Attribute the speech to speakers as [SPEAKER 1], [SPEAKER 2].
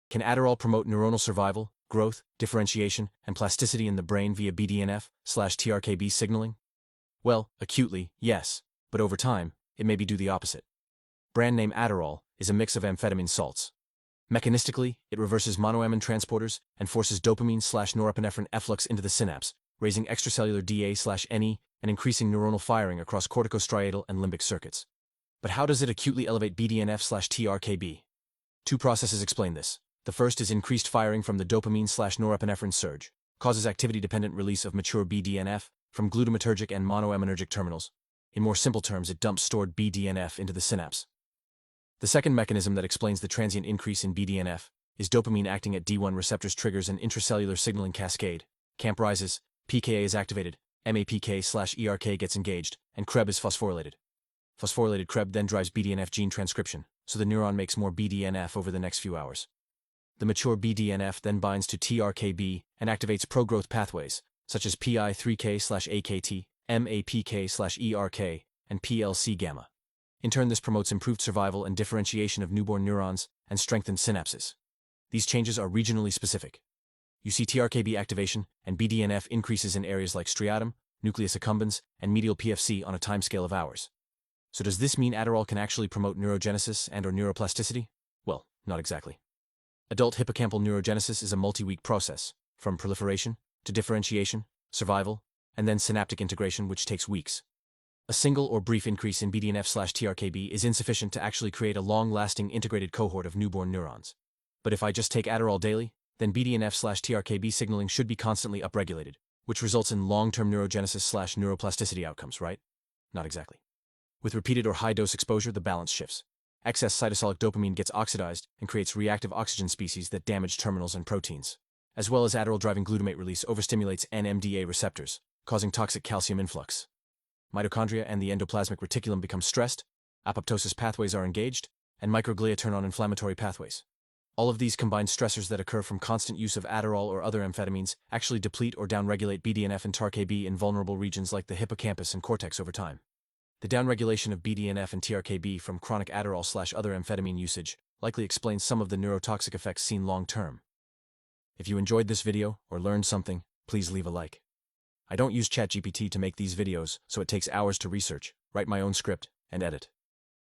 [SPEAKER 1] Can Adderall promote neuronal survival, growth, differentiation, and plasticity in the brain via BDNF/TRKB signaling? Well, acutely, yes, but over time, it may do the opposite. Brand name Adderall is a mix of amphetamine salts. Mechanistically, it reverses monoamine transporters and forces dopamine/norepinephrine efflux into the synapse, raising extracellular DA/NE and increasing neuronal firing across corticostriatal and limbic circuits. But how does it acutely elevate BDNF/TRKB? Two processes explain this. The first is increased firing from the dopamine/norepinephrine surge, causes activity-dependent release of mature BDNF from glutamatergic and monoaminergic terminals. In more simple terms, it dumps stored BDNF into the synapse. The second mechanism that explains the transient increase in BDNF is dopamine acting at D1 receptors triggers an intracellular signaling cascade. CAMP rises, PKA is activated, MAPK/ERK gets engaged, and CREB is phosphorylated. Phosphorylated CREB then drives BDNF gene transcription, so the neuron makes more BDNF over the next few hours. The mature BDNF then binds to TRKB and activates pro-growth pathways, such as PI3K/AKT, MAPK/ERK, and PLC-gamma. In turn, this promotes improved survival and differentiation of newborn neurons and strengthened synapses. These changes are regionally specific. You see TRKB activation and BDNF increases in areas like striatum, nucleus accumbens, and medial PFC on a timescale of hours. So does this mean Adderall can actually promote neurogenesis and/or neuroplasticity? Well, not exactly. Adult hippocampal neurogenesis is a multi-week process, from proliferation to differentiation, survival, and then synaptic integration, which takes weeks. A single or brief increase in BDNF/TRKB is insufficient to actually create a long-lasting integrated cohort of newborn neurons. But if I just take Adderall daily, then BDNF/TRKB signaling should be constantly upregulated, which results in long-term neurogenesis/neuroplasticity outcomes, right? Not exactly. With repeated or high-dose exposure, the balance shifts. Excess cytosolic dopamine gets oxidized and creates reactive oxygen species that damage terminals and proteins. As well as Adderall-driving glutamate release overstimulates NMDA receptors, causing toxic calcium influx. Mitochondria and the endoplasmic reticulum become stressed, apoptosis pathways are engaged, and microglia turn on inflammatory pathways. All of these combined stressors that occur from constant use of Adderall or other amphetamines actually deplete or downregulate BDNF and TRKB in vulnerable regions like the hippocampus and cortex over time. The downregulation of BDNF and TRKB from chronic Adderall/other amphetamine usage likely explains some of the neurotoxic effects seen long-term. If you enjoyed this video or learned something, please leave a like. I don't use ChatGPT to make these videos, so it takes hours to research, write my own script, and edit.